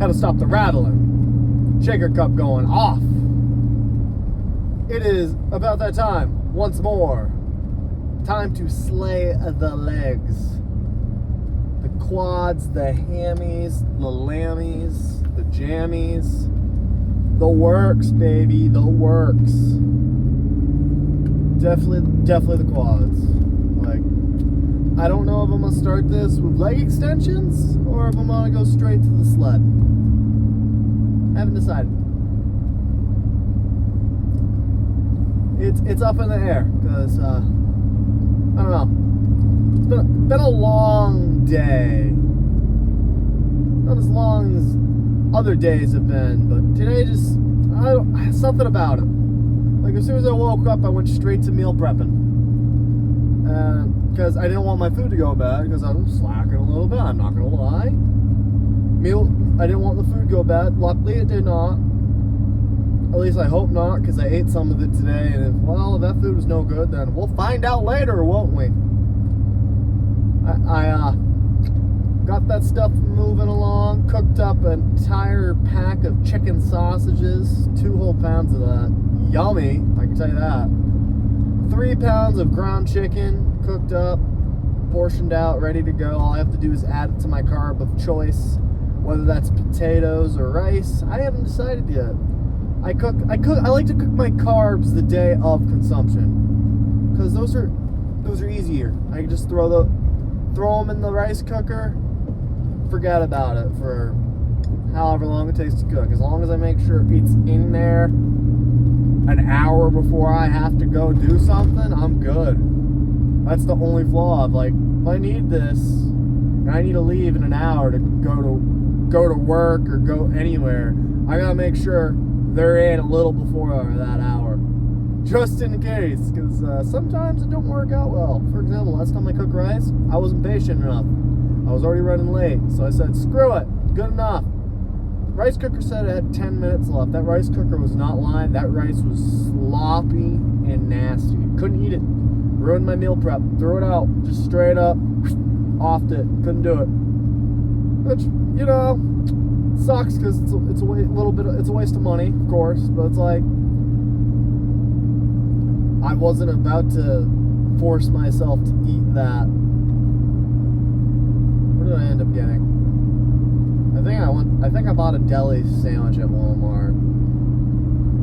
Had to stop the rattling. Shaker cup going off. It is about that time once more. Time to slay the legs. The quads, the hammies, the lammies, the jammies. The works, baby, the works. Definitely the quads. Like, I don't know if I'm gonna start this with leg extensions or if I'm gonna go straight to the sled. I haven't decided. It's up in the air because I don't know. It's been a long day. Not as long as other days have been, but today just something about it. Like as soon as I woke up, I went straight to meal prepping. Because I didn't want my food to go bad because I was slacking a little bit. I'm not gonna lie. I didn't want the food to go bad. Luckily, it did not. At least I hope not, because I ate some of it today. And if that food was no good, then we'll find out later, won't we? I got that stuff moving along. Cooked up an entire pack of chicken sausages. 2 whole pounds of that. Yummy, I can tell you that. 3 pounds of ground chicken cooked up, portioned out, ready to go. All I have to do is add it to my carb of choice, whether that's potatoes or rice. I haven't decided yet. I like to cook my carbs the day of consumption because those are easier. I can just throw them in the rice cooker, forget about it for however long it takes to cook. As long as I make sure it's in there an hour before I have to go do something, I'm good. That's the only flaw. Like, if I need this and I need to leave in an hour to go to work or go anywhere, I gotta make sure they're in a little before that hour, just in case, because sometimes it don't work out well. For example, last time I cooked rice, I wasn't patient enough. I was already running late, so I said, screw it, good enough. The rice cooker said it had 10 minutes left. That rice cooker was not lying. That rice was sloppy and nasty. Couldn't eat it. Ruined my meal prep. Threw it out, just straight up, offed it. Couldn't do it. Which, you know, sucks because it's a waste of money, of course, but it's like I wasn't about to force myself to eat that. What did I end up getting? I think I bought a deli sandwich at Walmart.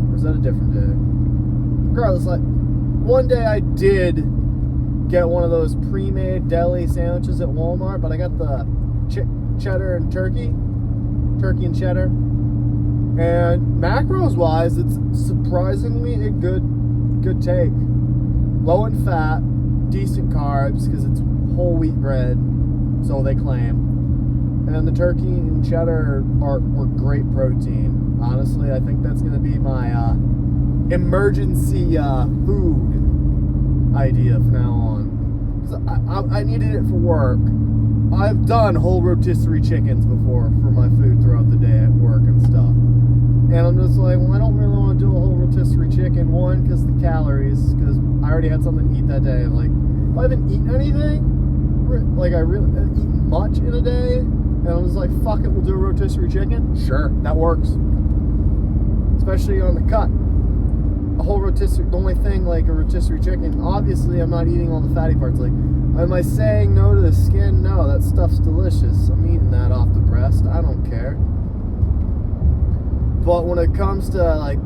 Or was that a different day? Regardless, like one day I did get one of those pre-made deli sandwiches at Walmart, but I got the cheddar and turkey and cheddar, and macros wise it's surprisingly a good take. Low in fat, decent carbs because it's whole wheat bread, so they claim, and the turkey and cheddar were great protein. Honestly, I think that's going to be my emergency food idea from now on, because I needed it for work. I've done whole rotisserie chickens before for my food throughout the day at work and stuff. And I'm just like, well, I don't really want to do a whole rotisserie chicken. One, because the calories, because I already had something to eat that day. Like, if I haven't eaten anything, like I really haven't eaten much in a day, and I'm just like, fuck it, we'll do a rotisserie chicken. Sure, that works. Especially on the cut. A whole rotisserie, the only thing like a rotisserie chicken, obviously I'm not eating all the fatty parts. Like, am I saying no to the skin? No, that stuff's delicious. I'm eating that off the breast. I don't care. But when it comes to like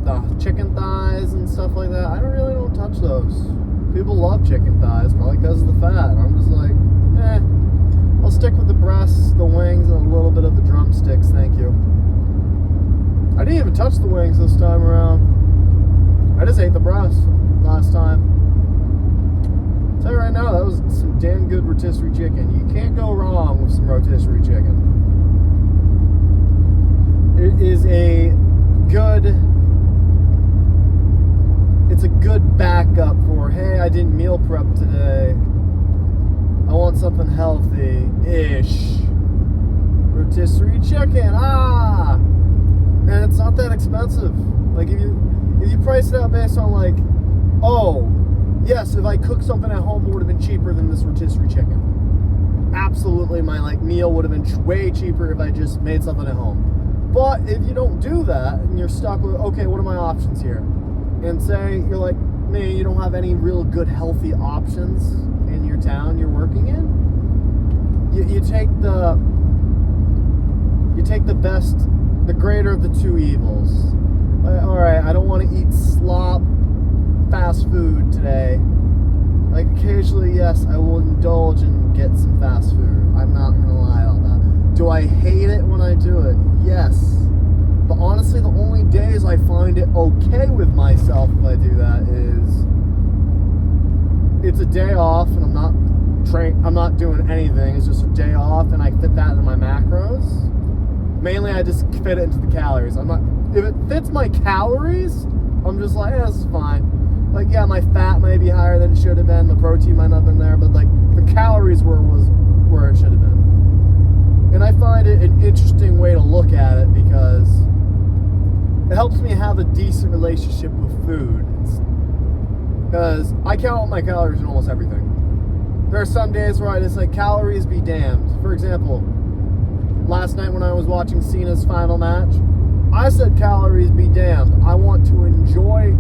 the chicken thighs and stuff like that, I don't touch those. People love chicken thighs probably because of the fat. I'm just like, I'll stick with the breasts, the wings, and a little bit of the drumsticks, thank you. I didn't even touch the wings this time around. I just ate the breast last time. I'll tell you right now, that was some damn good rotisserie chicken. You can't go wrong with some rotisserie chicken. It is a good backup for, hey, I didn't meal prep today. I want something healthy-ish. Rotisserie chicken, and it's not that expensive. Like if you price it out based on like, oh, yes, if I cooked something at home, it would have been cheaper than this rotisserie chicken. absolutely my like meal would have been way cheaper if I just made something at home. But if you don't do that and you're stuck with, okay, what are my options here? And say you're like me, you don't have any real good healthy options in your town you're working in, you take the best, the greater of the two evils. All right, I don't want to eat slop fast food today. Like occasionally, yes, I will indulge and get some fast food. I'm not gonna lie about that. Do I hate it when I do it? Yes. But honestly, the only days I find it okay with myself if I do that is it's a day off and I'm not doing anything. It's just a day off and I fit that into my macros. Mainly, I just fit it into the calories. If it fits my calories, I'm just like, yeah, this is fine. Like, yeah, my fat might be higher than it should have been. The protein might not have been there, but like the calories was where it should have been. And I find it an interesting way to look at it because it helps me have a decent relationship with food. Because I count my calories in almost everything. There are some days where I just like, calories be damned. For example, last night when I was watching Cena's final match, I said calories be damned. I want to enjoy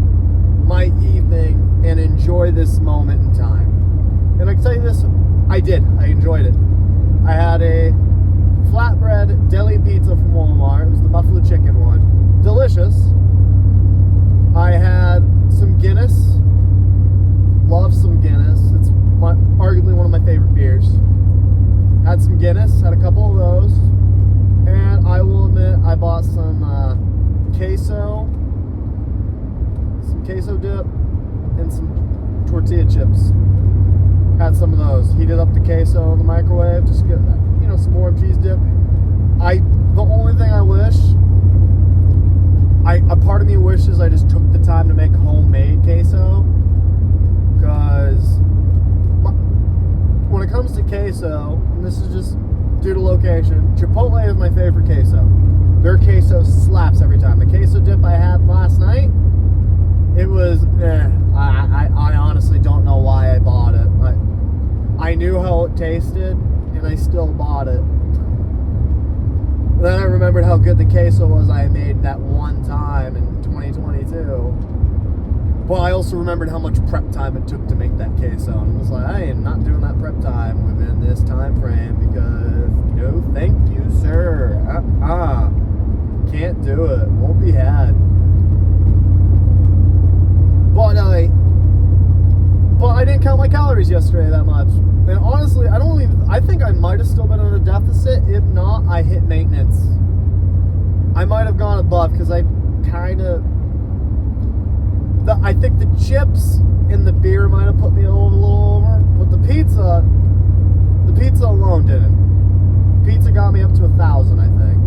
my evening and enjoy this moment in time. And I can tell you this, I did. I enjoyed it. I had a flatbread deli pizza from Walmart. It was the buffalo chicken one. Delicious. I had some Guinness. Love some Guinness. It's arguably one of my favorite beers. Had some Guinness. Had a couple of those. And I will admit, I bought some queso dip, and some tortilla chips. Had some of those. Heated up the queso in the microwave. Just get, some more cheese dip. The only thing I wish, a part of me wishes I just took the time to make homemade queso, because when it comes to queso, and this is just due to location, Chipotle is my favorite queso. Their queso slaps every time. The queso dip I had last night, it was, I honestly don't know why I bought it. I knew how it tasted, and I still bought it. Then I remembered how good the queso was I made that one time in 2022. But I also remembered how much prep time it took to make that queso. And I was like, I am not doing that prep time within this time frame because, no, thank you, sir. Can't do it. Won't be had. But I didn't count my calories yesterday that much. And honestly, I think I might have still been in a deficit. If not, I hit maintenance. I might have gone above because I think the chips and the beer might have put me a little over. But the pizza alone didn't. Pizza got me up to 1,000, I think.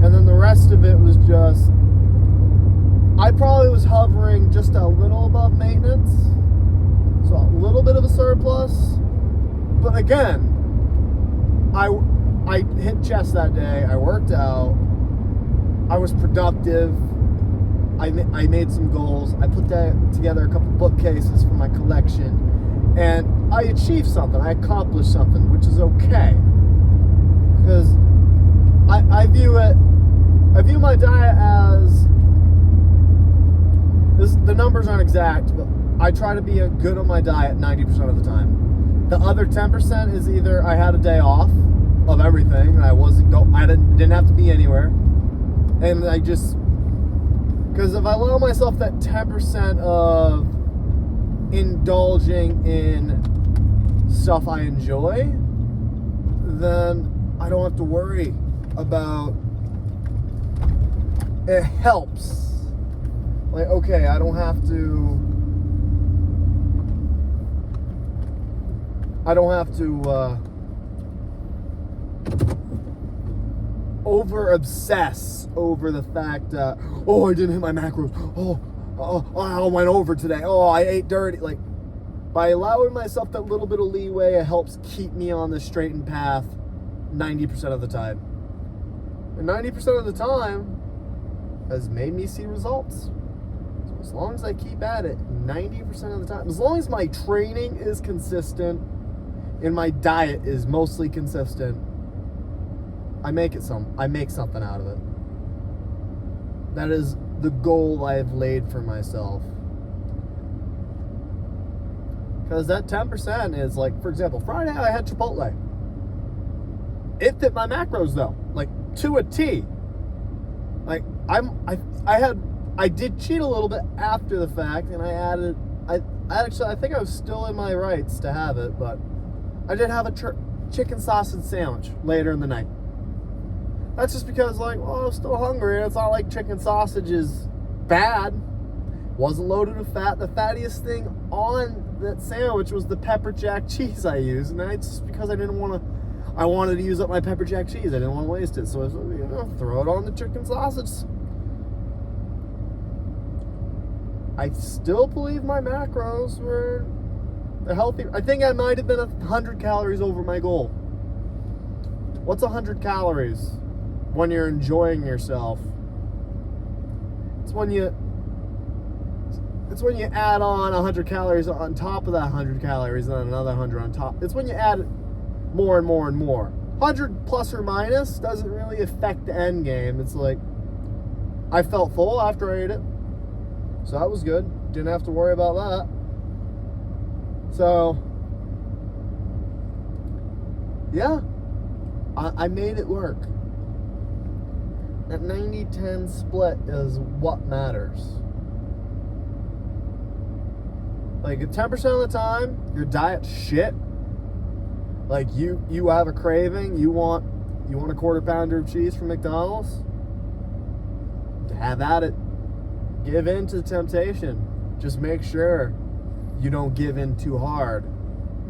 And then the rest of it was just, I probably was hovering just a little above maintenance, so a little bit of a surplus. But again, I hit chest that day. I worked out. I was productive. I made some goals. I put together a couple bookcases for my collection, and I achieved something. I accomplished something, which is okay, because I view my diet as, the numbers aren't exact, but I try to be good on my diet 90% of the time. The other 10% is either I had a day off of everything and I didn't have to be anywhere, and because if I allow myself that 10% of indulging in stuff I enjoy, then I don't have to worry about it. Helps. Like, okay, I don't have to over obsess over the fact that, I didn't hit my macros. I went over today. I ate dirty. Like, by allowing myself that little bit of leeway, it helps keep me on the straightened path 90% of the time. And 90% of the time has made me see results. So as long as I keep at it 90% of the time, as long as my training is consistent in my diet is mostly consistent, I make something out of it. That is the goal I have laid for myself. Because that 10% is like, for example, Friday I had Chipotle. It fit my macros though, like to a T. Like I did cheat a little bit after the fact, and I think I was still in my rights to have it, but I did have a chicken sausage sandwich later in the night. That's just because, like, well, I was still hungry, and it's not like chicken sausage is bad. Wasn't loaded with fat. The fattiest thing on that sandwich was the pepper jack cheese I used, and that's just because I wanted to use up my pepper jack cheese. I didn't want to waste it, so I was like, throw it on the chicken sausage. I still believe my macros were healthy. I think I might have been 100 calories over my goal. What's 100 calories when you're enjoying yourself? It's when you add on 100 calories on top of that 100 calories and then another 100 on top. It's when you add more and more and more. 100 plus or minus doesn't really affect the end game. It's like, I felt full after I ate it, so that was good. Didn't have to worry about that. So, yeah, I made it work. That 90-10 split is what matters. Like, 10% of the time, your diet's shit. Like, you have a craving, you want a quarter pounder of cheese from McDonald's? Have at it. Give in to the temptation. Just make sure you don't give in too hard.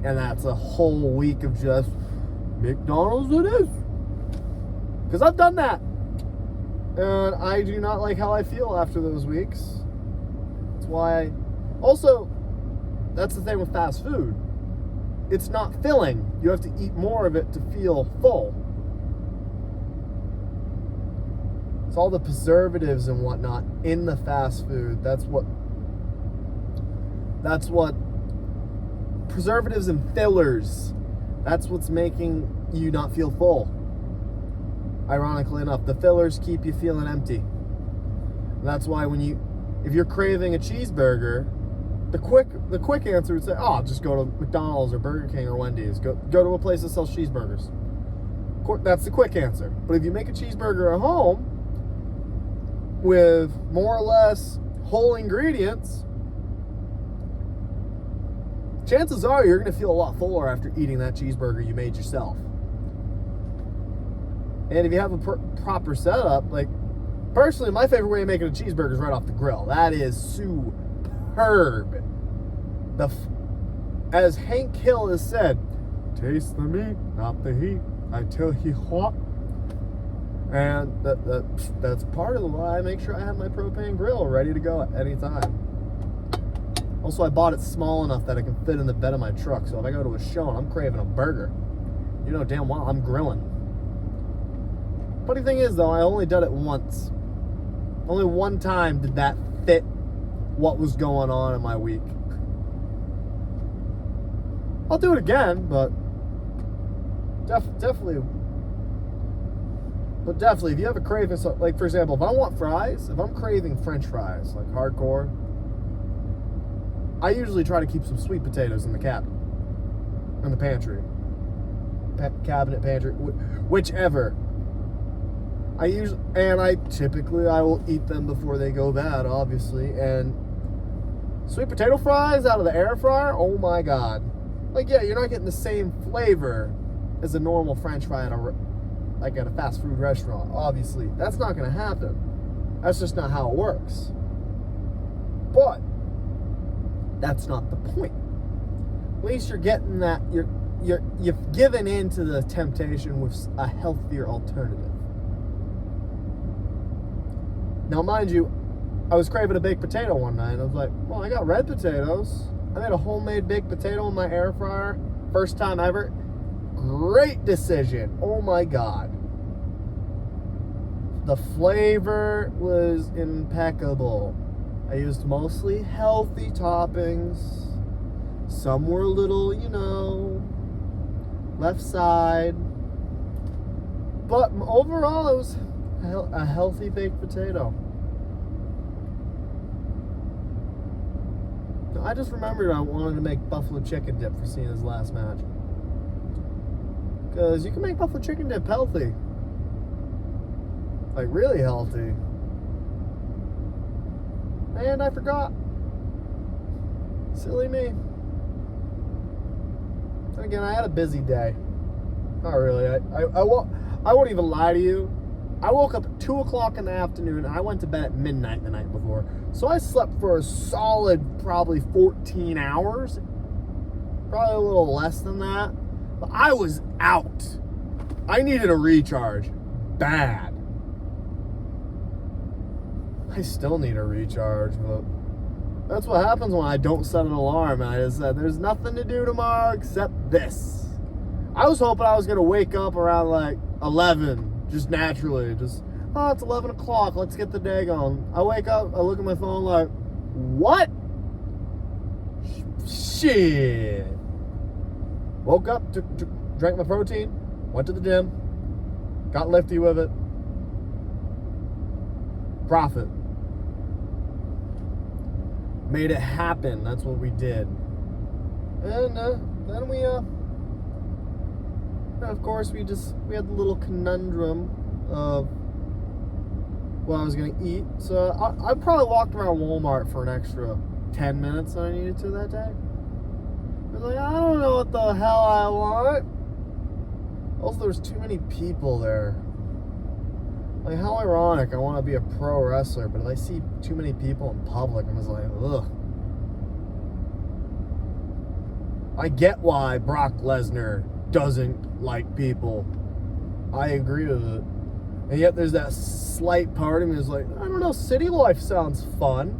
And that's a whole week of just McDonald's it is. Because I've done that. And I do not like how I feel after those weeks. That's why also, that's the thing with fast food. It's not filling. You have to eat more of it to feel full. It's all the preservatives and whatnot in the fast food. That's what preservatives and fillers. That's what's making you not feel full. Ironically enough, the fillers keep you feeling empty. And that's why if you're craving a cheeseburger, the quick answer would say, oh, just go to McDonald's or Burger King or Wendy's. Go to a place that sells cheeseburgers. That's the quick answer. But if you make a cheeseburger at home with more or less whole ingredients, chances are you're going to feel a lot fuller after eating that cheeseburger you made yourself. And if you have a proper setup, like, personally, my favorite way of making a cheeseburger is right off the grill. That is superb. As Hank Hill has said, taste the meat, not the heat. I tell you what. And that's part of why I make sure I have my propane grill ready to go at any time. Also, I bought it small enough that it can fit in the bed of my truck. So if I go to a show and I'm craving a burger, you know damn well I'm grilling. Funny thing is, though, I only did it once. Only one time did that fit what was going on in my week. I'll do it again, but definitely. But definitely, if you have a craving, so, like, for example, if I want fries, if I'm craving French fries, like hardcore, I usually try to keep some sweet potatoes in the pantry. Cabinet, pantry, whichever. I will eat them before they go bad, obviously. And sweet potato fries out of the air fryer, oh my God. Like, yeah, you're not getting the same flavor as a normal French fry at a fast food restaurant, obviously. That's not going to happen. That's just not how it works. But that's not the point. At least you're getting that, you've given in to the temptation with a healthier alternative. Now, mind you, I was craving a baked potato one night, and I was like, well, I got red potatoes. I made a homemade baked potato in my air fryer. First time ever. Great decision. Oh my God. The flavor was impeccable. I used mostly healthy toppings. Some were a little, left side. But overall, it was a healthy baked potato. I just remembered I wanted to make buffalo chicken dip for Cena's last match. Because you can make buffalo chicken dip healthy. Like, really healthy. And I forgot. Silly me. Again, I had a busy day. Not really. I won't even lie to you. I woke up at 2 o'clock in the afternoon and I went to bed at midnight the night before. So I slept for a solid probably 14 hours. Probably a little less than that. But I was out. I needed a recharge. Bad. I still need a recharge, but that's what happens when I don't set an alarm. And I just said, there's nothing to do tomorrow except this. I was hoping I was going to wake up around like 11. Just naturally, it's 11 o'clock, let's get the day going. I wake up, I look at my phone like, what? Shit. Woke up, drank my protein, went to the gym, got lifty with it. Profit. Made it happen, that's what we did. And then we, of course, we had the little conundrum of what I was going to eat. So I probably walked around Walmart for an extra 10 minutes than I needed to that day. I was like, I don't know what the hell I want. Also, there was too many people there. Like, how ironic. I want to be a pro wrestler, but if I see too many people in public, I'm just like, ugh. I get why Brock Lesnar doesn't like people. I agree with it. And yet there's that slight part of me that's like, I don't know, city life sounds fun.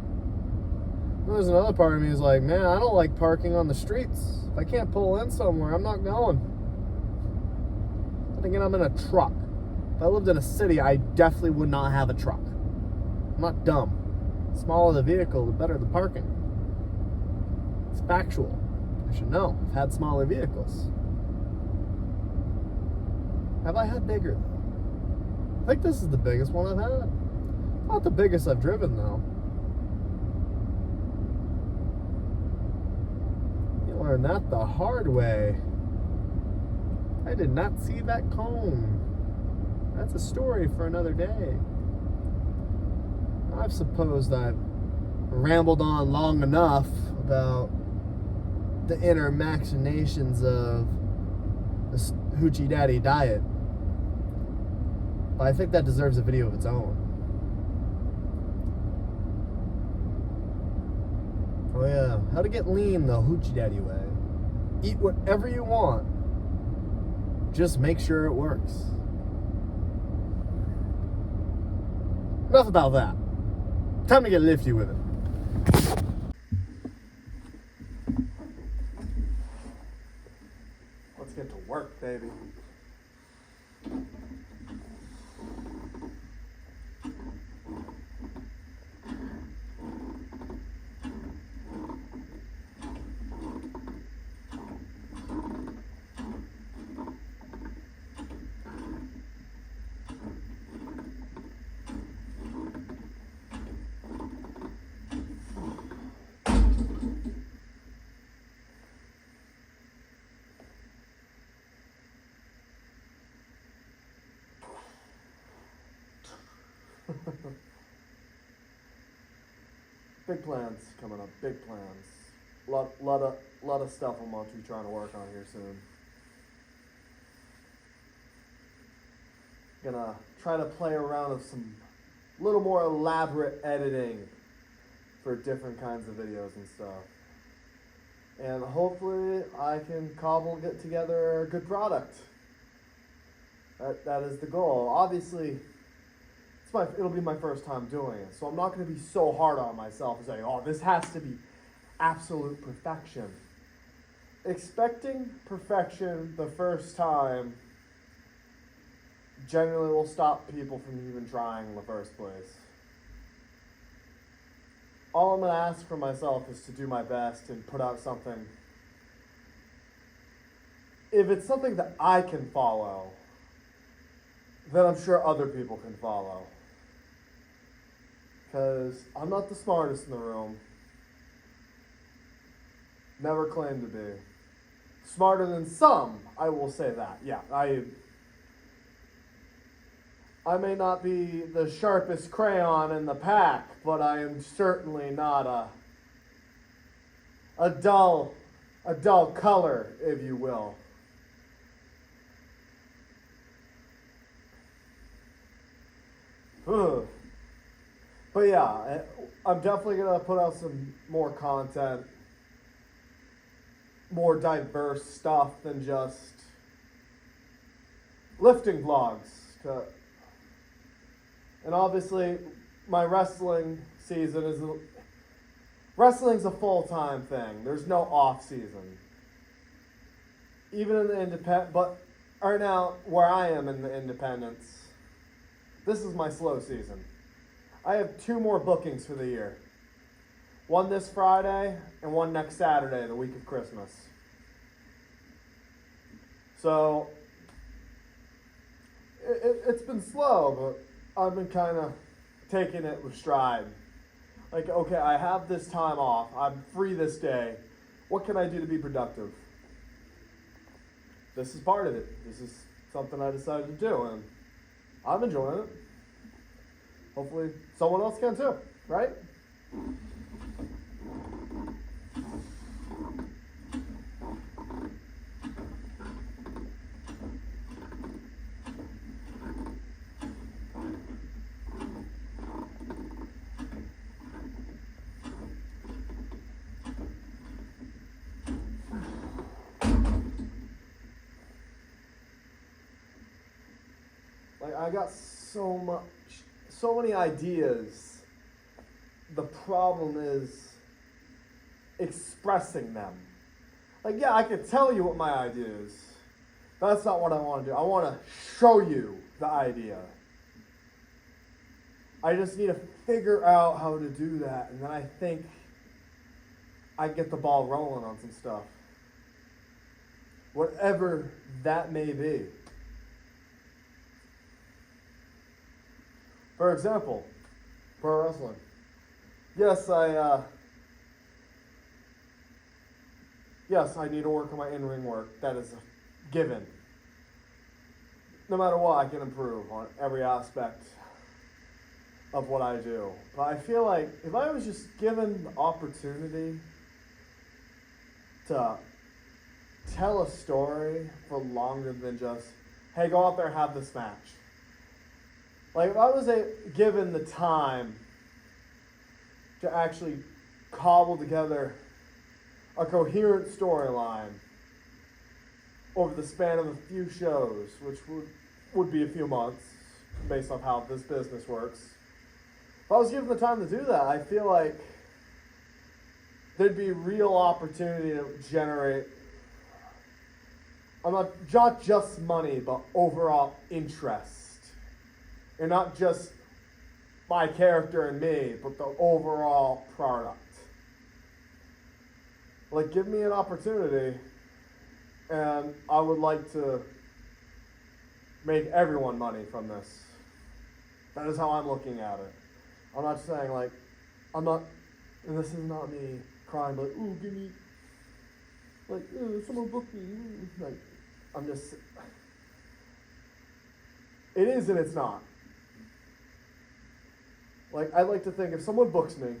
And there's another part of me that's like, man, I don't like parking on the streets. If I can't pull in somewhere, I'm not going. I'm thinking I'm in a truck. If I lived in a city, I definitely would not have a truck. I'm not dumb. The smaller the vehicle, the better the parking. It's factual. I should know. I've had smaller vehicles. Have I had bigger, though? I think this is the biggest one I've had. Not the biggest I've driven, though. You learned that the hard way. I did not see that cone. That's a story for another day. I suppose I've rambled on long enough about the inner machinations of the Hoochie Daddy diet. But I think that deserves a video of its own. Oh yeah, how to get lean the Hoochie Daddy way. Eat whatever you want. Just make sure it works. Enough about that. Time to get lifty with it. Let's get to work, baby. Big plans coming up. Big plans. Lot of stuff I'm going to be trying to work on here soon. Gonna try to play around with some little more elaborate editing for different kinds of videos and stuff. And hopefully I can get together a good product. That is the goal. Obviously, it'll be my first time doing it, so I'm not going to be so hard on myself and say, oh, this has to be absolute perfection. Expecting perfection the first time generally will stop people from even trying in the first place. All I'm going to ask for myself is to do my best and put out something if it's something that I can follow, then I'm sure other people can follow. Because I'm not the smartest in the room. Never claimed to be. Smarter than some, I will say that. Yeah, I may not be the sharpest crayon in the pack, but I am certainly not a dull color, if you will. Ugh. But yeah, I'm definitely gonna put out some more content, more diverse stuff than just lifting vlogs. And obviously, my wrestling season wrestling's a full-time thing. There's no off season. Even in the independent, but right now where I am in the independents, this is my slow season. I have 2 more bookings for the year. One this Friday and one next Saturday, the week of Christmas. So it's been slow, but I've been kind of taking it with stride. Like, okay, I have this time off. I'm free this day. What can I do to be productive? This is part of it. This is something I decided to do, and I'm enjoying it. Hopefully someone else can too, right? Like, I got so many ideas. The problem is expressing them. Like, yeah, I could tell you what my idea is. That's not what I want to do. I want to show you the idea. I just need to figure out how to do that, and then I think I get the ball rolling on some stuff. Whatever that may be. For example, pro wrestling. Yes, I need to work on my in-ring work. That is a given. No matter what, I can improve on every aspect of what I do. But I feel like if I was just given the opportunity to tell a story for longer than just, hey, go out there and have this match. Like, if I was given the time to actually cobble together a coherent storyline over the span of a few shows, which would be a few months, based on how this business works. If I was given the time to do that, I feel like there'd be real opportunity to generate, not just money, but overall interest. And not just my character and me, but the overall product. Like, give me an opportunity, and I would like to make everyone money from this. That is how I'm looking at it. I'm not saying, like, and this is not me crying, like, ooh, give me, like, ooh, someone book me, ooh. Like, I'm just, it is and it's not. Like, I'd like to think if someone books me,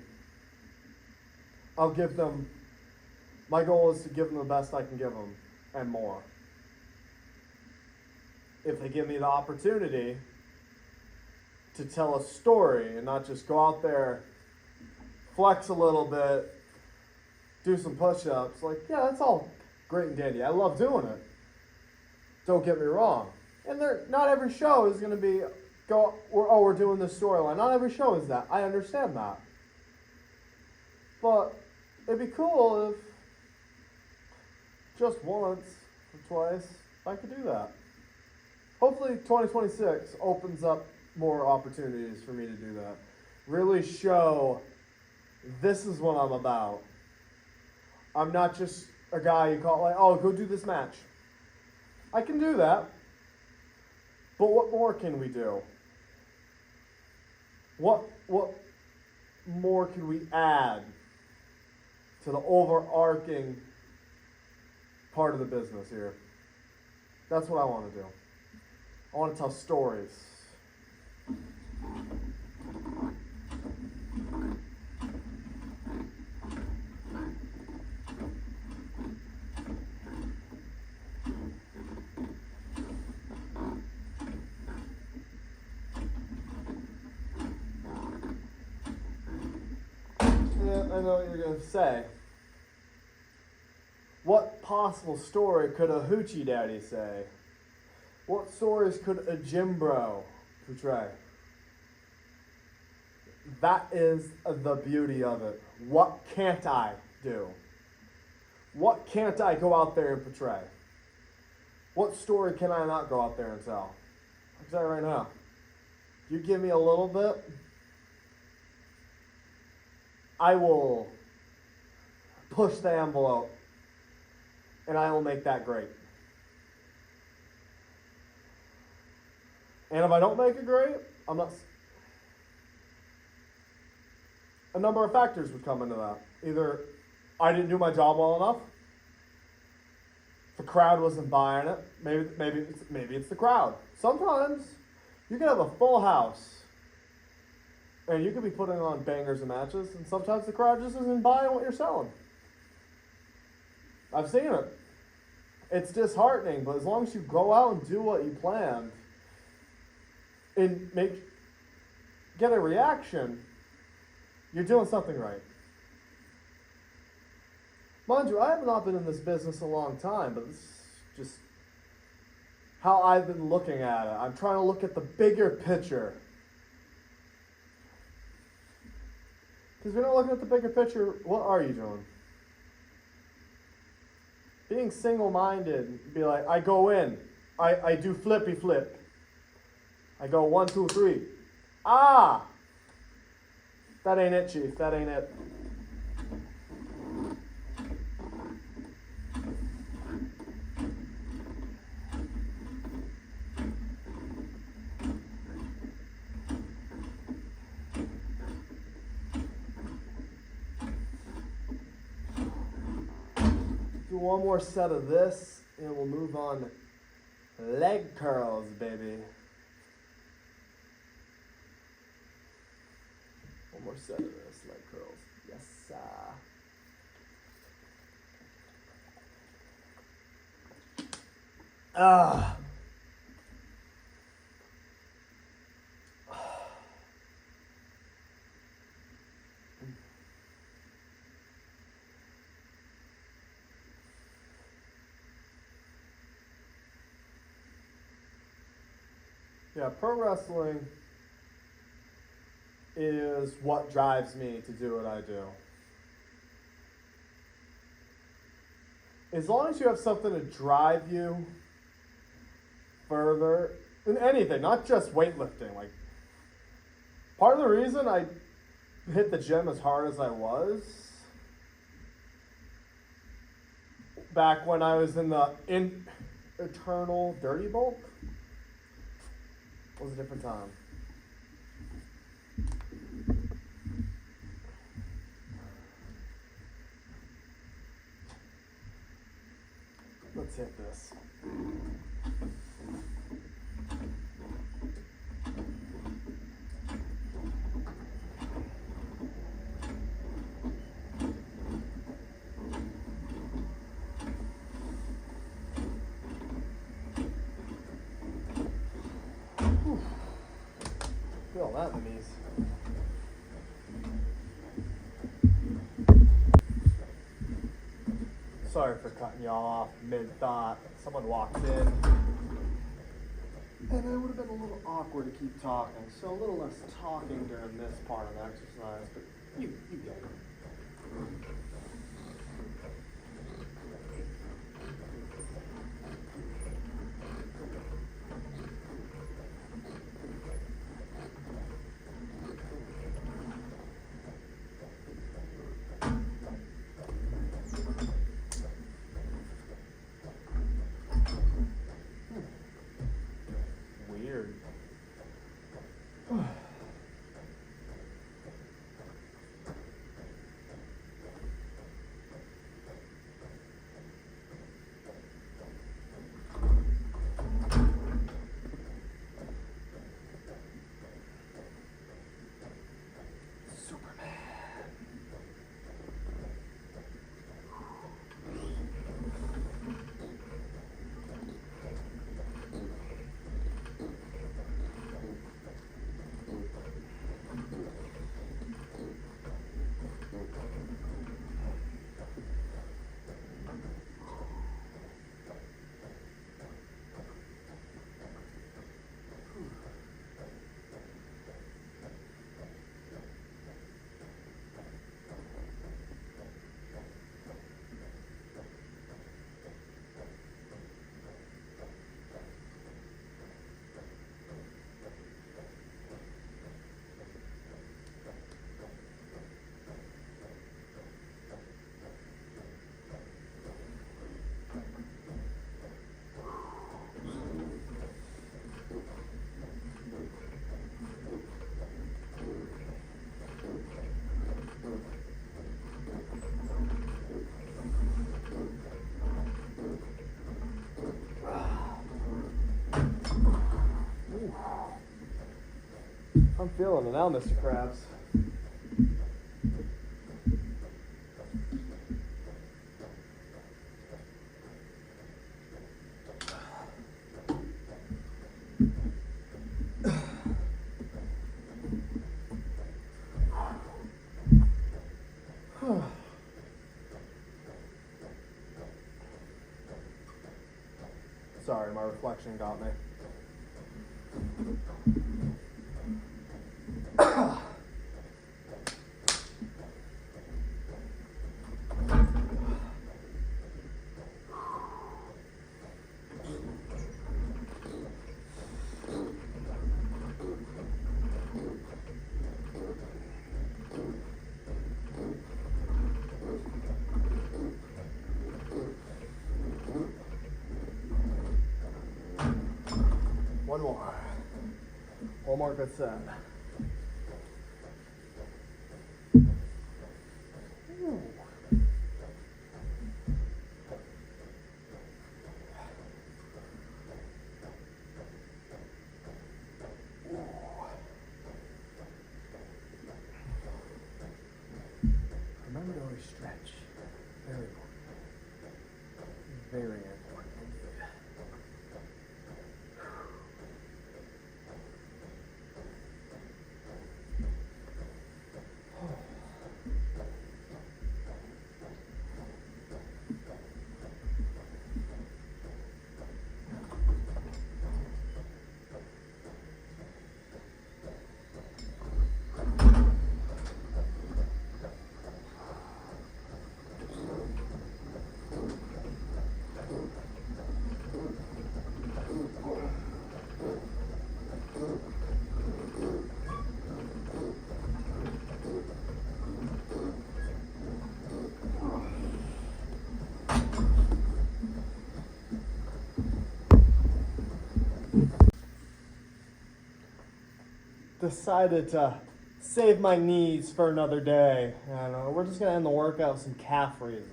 I'll give them, my goal is to give them the best I can give them and more. If they give me the opportunity to tell a story and not just go out there, flex a little bit, do some push-ups, like, yeah, that's all great and dandy. I love doing it. Don't get me wrong. And not every show is going to be, we're doing this storyline. Not every show is that. I understand that. But it'd be cool if just once or twice I could do that. Hopefully 2026 opens up more opportunities for me to do that. Really show this is what I'm about. I'm not just a guy you call, like, oh, go do this match. I can do that. But what more can we do? What more can we add to the overarching part of the business here? That's what I want to do. I want to tell stories. I know what you're going to say. What possible story could a Hoochie Daddy say? What stories could a gym bro portray? That is the beauty of it. What can't I do? What can't I go out there and portray? What story can I not go out there and tell? I'll tell you right now. You give me a little bit, I will push the envelope, and I will make that great. And if I don't make it great, a number of factors would come into that. Either I didn't do my job well enough, the crowd wasn't buying it, maybe it's the crowd. Sometimes you can have a full house, and you could be putting on bangers and matches, and sometimes the crowd just isn't buying what you're selling. I've seen it. It's disheartening, but as long as you go out and do what you planned and get a reaction, you're doing something right. Mind you, I have not been in this business a long time, but this is just how I've been looking at it. I'm trying to look at the bigger picture. Because if you're not looking at the bigger picture, what are you doing? Being single-minded, be like, I go in, I do flippy flip. I go 1, 2, 3. Ah! That ain't it, Chief, that ain't it. Do one more set of this, and we'll move on to leg curls, baby. One more set of this, leg curls. Yes, sir. Ah. Yeah, pro wrestling is what drives me to do what I do. As long as you have something to drive you further in anything, not just weightlifting. Like, part of the reason I hit the gym as hard as I was back when I was in the eternal dirty bulk was a different time. Let's hit this. Feel that in the knees. Sorry for cutting y'all off mid-thought. Someone walked in. And it would have been a little awkward to keep talking. So a little less talking during this part of the exercise. But you get it. I'm feeling it now, Mr. Krabs. Sorry, my reflection got me. One more. One more good set. Ooh. Remember to always stretch. Very important. Very important indeed. Decided to save my knees for another day. And we're just going to end the workout with some calf raises.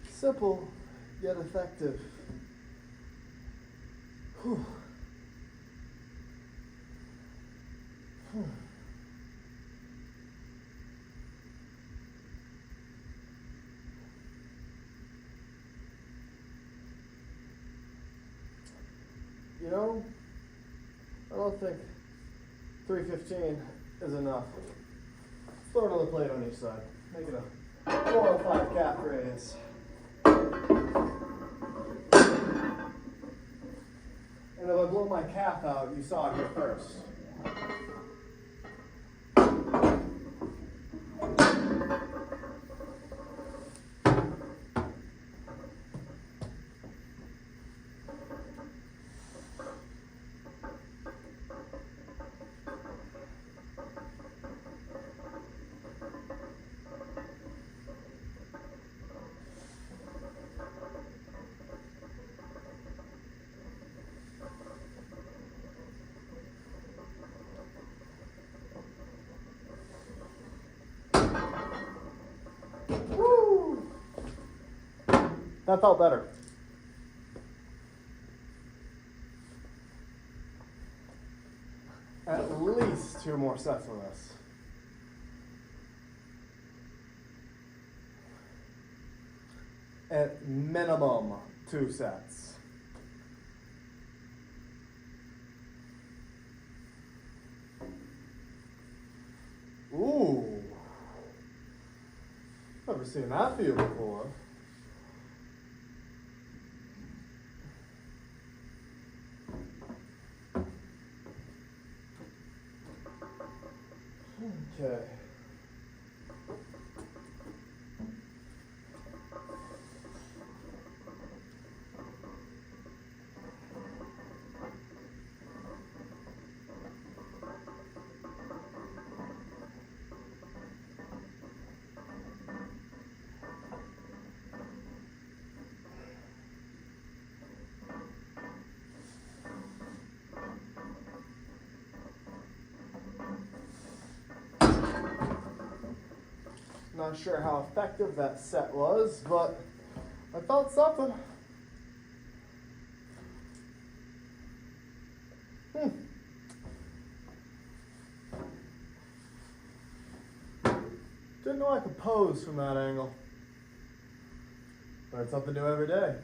Simple, yet effective. Whew. You know, I don't think 315 is enough. Throw another plate on each side. Make it a 405 calf raise. And if I blow my calf out, you saw it here first. That felt better. At least 2 more sets of this. At minimum 2 sets. Ooh. Never seen that feel before. Okay. not sure how effective that set was, but I felt something. Didn't know I could pose from that angle. Learn something new every day.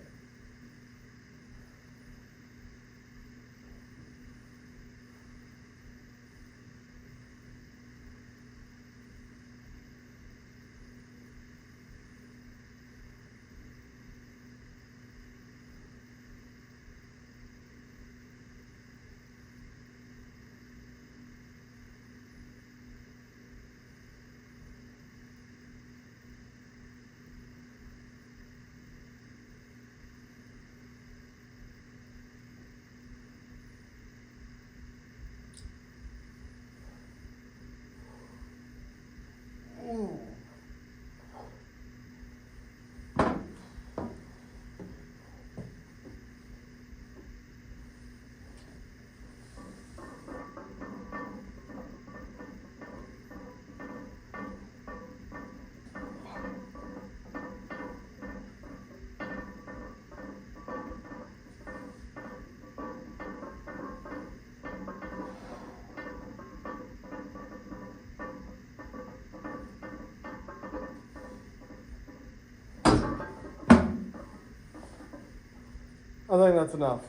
I think that's enough.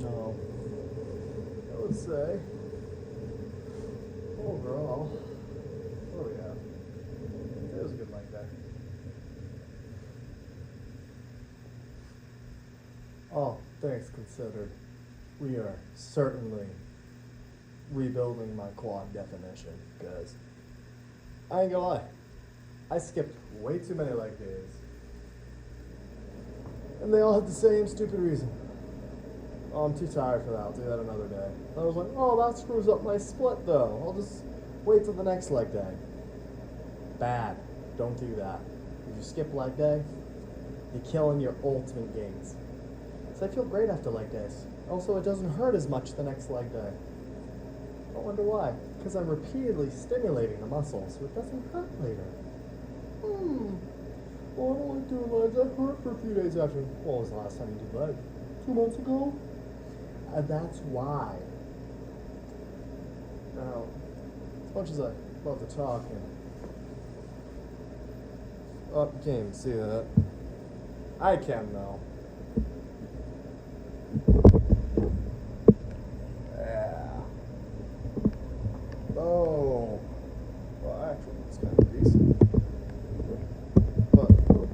No. I would say, overall, what do we have? It was a good leg day. All things considered, we are certainly rebuilding my quad definition, because I ain't gonna lie, I skipped way too many leg days. And they all had the same stupid reason. Oh, I'm too tired for that, I'll do that another day. I was like, oh, that screws up my split though. I'll just wait till the next leg day. Bad. Don't do that. If you skip leg day, you're killing your ultimate gains. So I feel great after leg days. Also, it doesn't hurt as much the next leg day. I wonder why. Because I'm repeatedly stimulating the muscles, so it doesn't hurt later. Well, I don't like doing legs. I hurt for a few days after. What was the last time you did legs? 2 months ago? That's why. Now, as much as I love to talk, oh, you can't even see that. I can, though. Yeah. Oh. Well, actually, it's kind of greasy.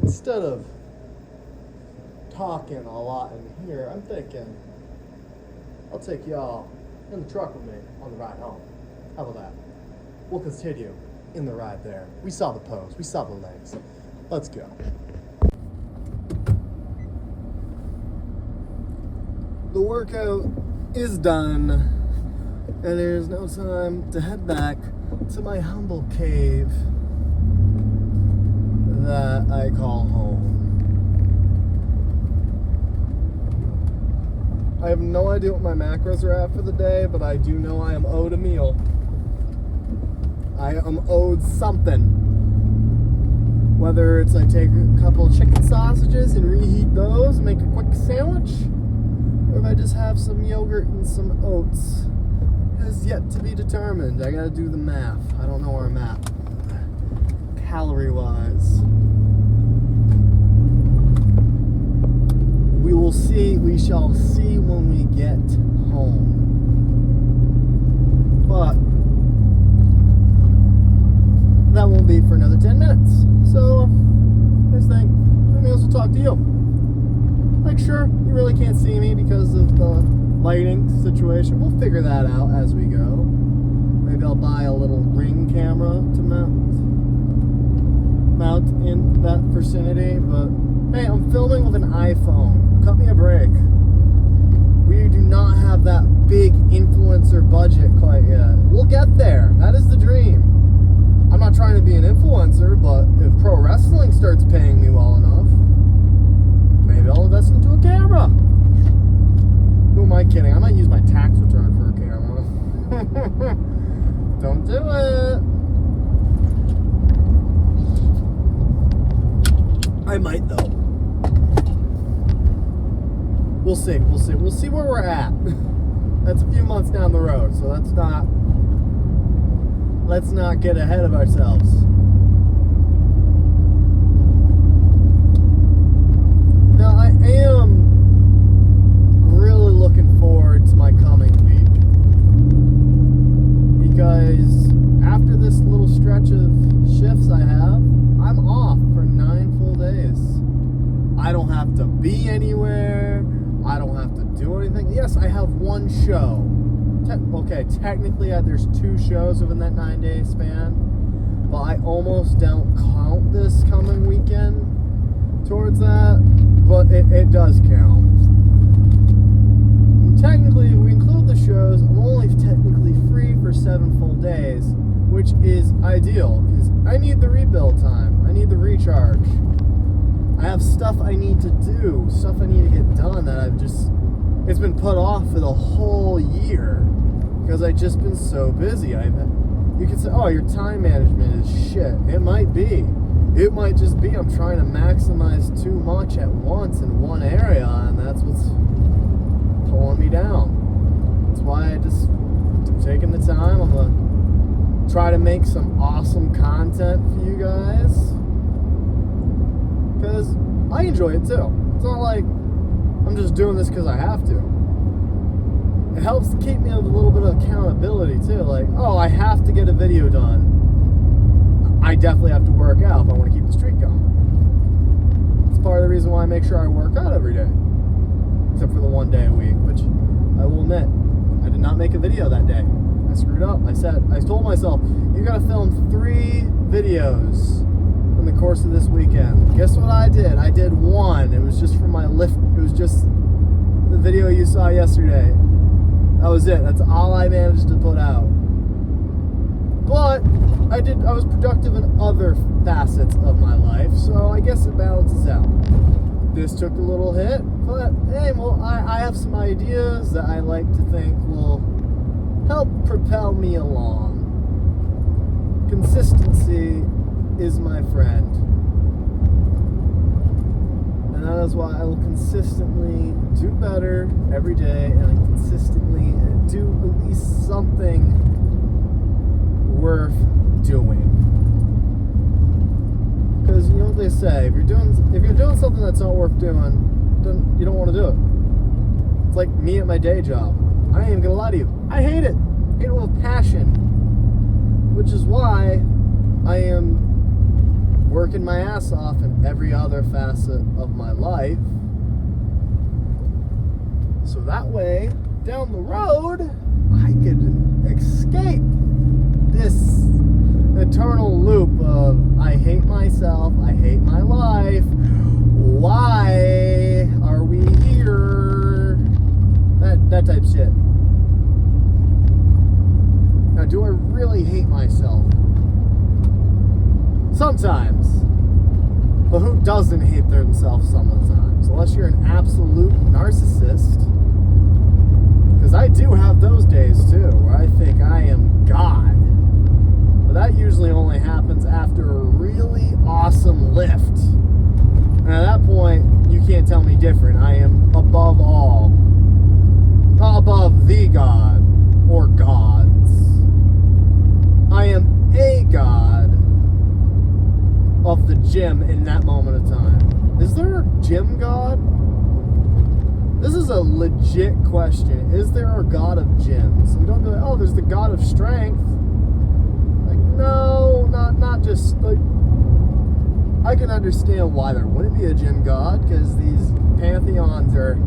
Instead of talking a lot in here, I'm thinking I'll take y'all in the truck with me on the ride home. How about that? We'll continue in the ride there. We saw the pose. We saw the legs. Let's go. The workout is done, and there's no time to head back to my humble cave that I call home. I have no idea what my macros are at for the day, but I do know I am owed a meal. I am owed something. Whether it's I take a couple of chicken sausages and reheat those and make a quick sandwich, or if I just have some yogurt and some oats, has yet to be determined. I gotta do the math. I don't know where I'm at, calorie-wise. We will see, we shall see when we get home. But that won't be for another 10 minutes. So, I think I may as well talk to you. Like, sure, you really can't see me because of the lighting situation. We'll figure that out as we go. Maybe I'll buy a little Ring camera to mount in that vicinity, but hey, I'm filming with an iPhone. Cut me a break. We do not have that big influencer budget quite yet. We'll get there. That is the dream. I'm not trying to be an influencer, but if pro wrestling starts paying me well enough, maybe I'll invest into a camera. Who am I kidding? I might use my tax return for a camera. I might though. We'll see. We'll see where we're at. That's a few months down the road, so let's not get ahead of ourselves. Now, I am really looking forward to my coming week, because after this little stretch of shifts I have, I'm off for 9 full days. I don't have to be anywhere. I don't have to do anything. Yes, I have one show. Technically there's 2 shows within that 9-day span, but I almost don't count this coming weekend towards that, but it does count. And technically, if we include the shows, I'm only technically free for 7 full days, which is ideal, because I need the rebuild time. I need the recharge. I have stuff I need to do, stuff I need to get done that it's been put off for the whole year because I've just been so busy. You could say, oh, your time management is shit. It might be. It might just be I'm trying to maximize too much at once in one area, and that's what's pulling me down. That's why I'm taking the time. I'm going to try to make some awesome content for you guys, because I enjoy it too. It's not like I'm just doing this because I have to. It helps to keep me with a little bit of accountability too. Like, oh, I have to get a video done. I definitely have to work out if I want to keep the streak going. It's part of the reason why I make sure I work out every day, except for the 1 day a week, which I will admit, I did not make a video that day. I screwed up. I told myself, you gotta film 3 videos in the course of this weekend. Guess what I did? I did 1. It was just for my lift. It was just the video you saw yesterday. That was it. That's all I managed to put out. But I was productive in other facets of my life, so I guess it balances out. This took a little hit, but hey, well, I have some ideas that I like to think will help propel me along. Consistency is my friend. And that is why I will consistently do better every day, and consistently do at least something worth doing. Because you know what they say, if you're doing something that's not worth doing, then you don't want to do it. It's like me at my day job. I ain't even gonna lie to you. I hate it. I hate it with passion. Which is why I am working my ass off in every other facet of my life. So that way, down the road, I could escape this eternal loop of I hate myself, I hate my life, why are we here? That type of shit. Now, do I really hate myself? Sometimes. But who doesn't hate themselves some of the times? Unless you're an absolute narcissist. Because I do have those days too, where I think I am God. But that usually only happens after a really awesome lift. And at that point, you can't tell me different. I am above all. Not above the God or gods. I am a God of the gym in that moment of time. Is there a gym God? This is a legit question. Is there a God of gyms? We don't go, oh, there's the God of strength. Like, no, not just like. I can understand why there wouldn't be a gym God, because these pantheons are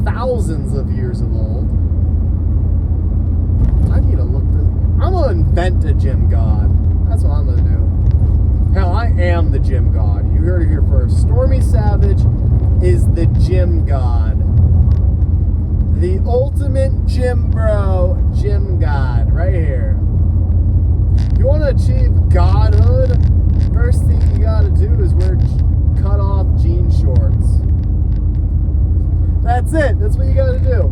thousands of years old. I need to look this. I'm gonna invent a gym God. That's what I'm gonna do. Hell, I am the gym God. You heard it here first. Stormy Savage is the gym God. The ultimate gym bro, gym God, right here. You want to achieve godhood? First thing you gotta do is wear cut off jean shorts. That's it. That's what you gotta do.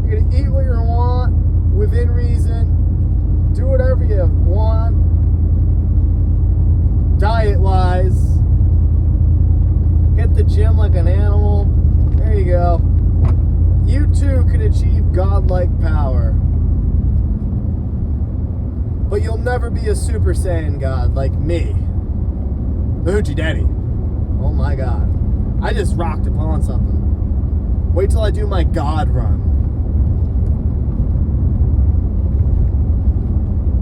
You're gonna eat what you want within reason. Do whatever you want. Diet wise. ever be a Super Saiyan God like me, the Hoochie Daddy. Oh my God. I just rocked upon something. Wait till I do my God run.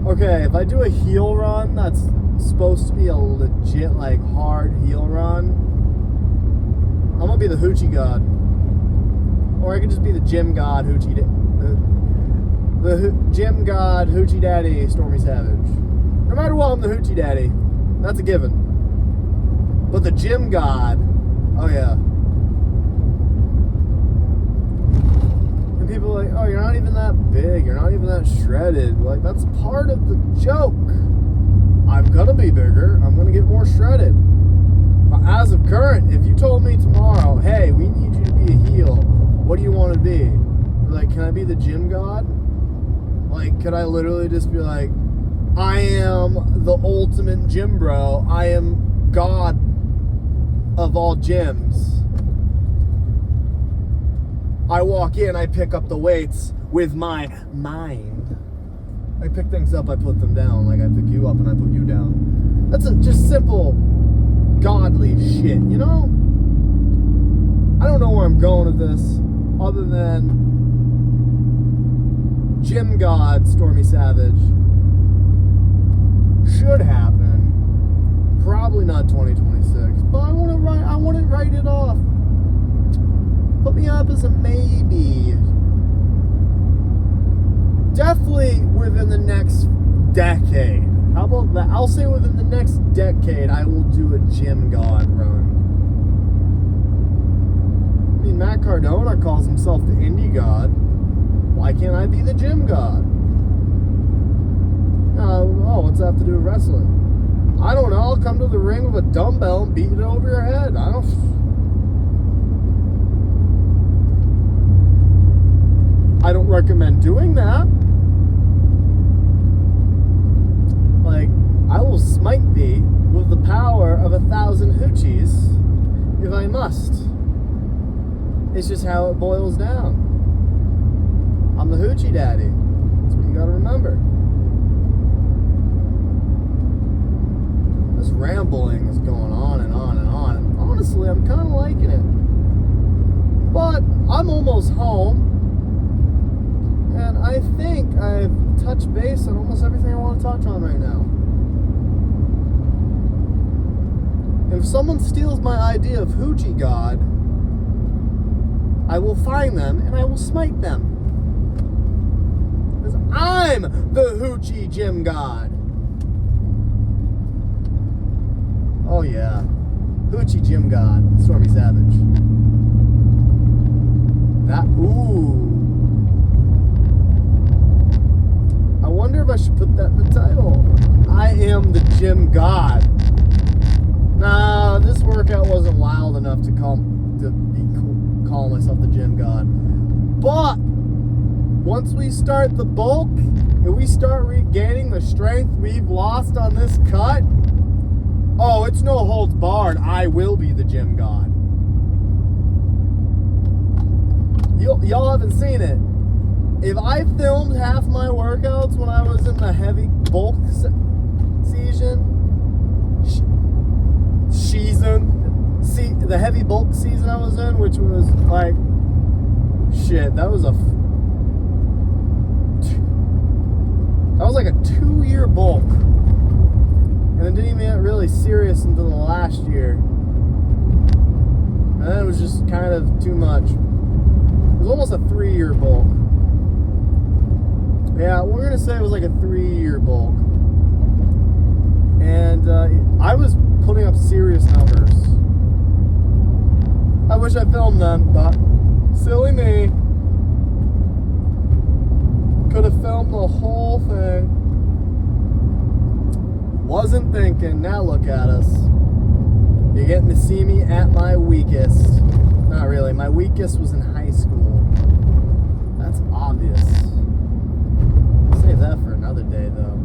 Okay, if I do a heel run, that's supposed to be a legit, like, hard heel run, I'm gonna be the Hoochie God. Or I could just be the Gym God, Hoochie Gym God, Hoochie Daddy, Stormy Savage. No matter what, I'm the Hoochie Daddy. That's a given. But the Gym God, oh yeah. And people are like, oh, you're not even that big, you're not even that shredded. Like, that's part of the joke. I'm gonna be bigger, I'm gonna get more shredded. But as of current, if you told me tomorrow, hey, we need you to be a heel, what do you want to be? Like, can I be the Gym God? Like, could I literally just be like, I am the ultimate gym bro. I am God of all gyms. I walk in, I pick up the weights with my mind. I pick things up, I put them down. Like, I pick you up and I put you down. That's just simple godly shit, you know? I don't know where I'm going with this, other than Gym God Stormy Savage should happen. Probably not 2026, but I want to write it off. Put me up as a maybe. Definitely within the next decade. How about that? I'll say within the next decade, I will do a Gym God run. I mean, Matt Cardona calls himself the Indie God. Why can't I be the Gym God? What's that have to do with wrestling? I don't know. I'll come to the ring with a dumbbell and beat it over your head. I don't recommend doing that. Like, I will smite thee with the power of 1,000 hoochies if I must. It's just how it boils down. I'm the Hoochie Daddy. That's what you gotta remember. This rambling is going on and on and on. And honestly, I'm kind of liking it. But I'm almost home. And I think I've touched base on almost everything I want to touch on right now. And if someone steals my idea of Hoochie God, I will find them and I will smite them. Because I'm the Hoochie Gym God. Oh yeah. Hoochie Gym God, Stormy Savage. I wonder if I should put that in the title. I am the Gym God. Nah, this workout wasn't wild enough to call myself the Gym God. But once we start the bulk and we start regaining the strength we've lost on this cut, oh, it's no holds barred. I will be the Gym God. Y'all haven't seen it. If I filmed half my workouts when I was in the heavy bulk the heavy bulk season I was in, which was like, shit, that was like a 2-year bulk. And it didn't even get really serious until the last year. And then it was just kind of too much. It was almost a 3-year bulk. Yeah, we're going to say it was like a 3-year bulk. And I was putting up serious numbers. I wish I filmed them, but silly me. Could have filmed the whole thing. Wasn't thinking. Now look at us. You're getting to see me at my weakest. Not really. My weakest was in high school. That's obvious. Save that for another day, though.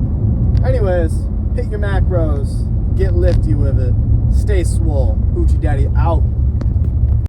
Anyways, hit your macros. Get lifty with it. Stay swole. Hoochie Daddy out.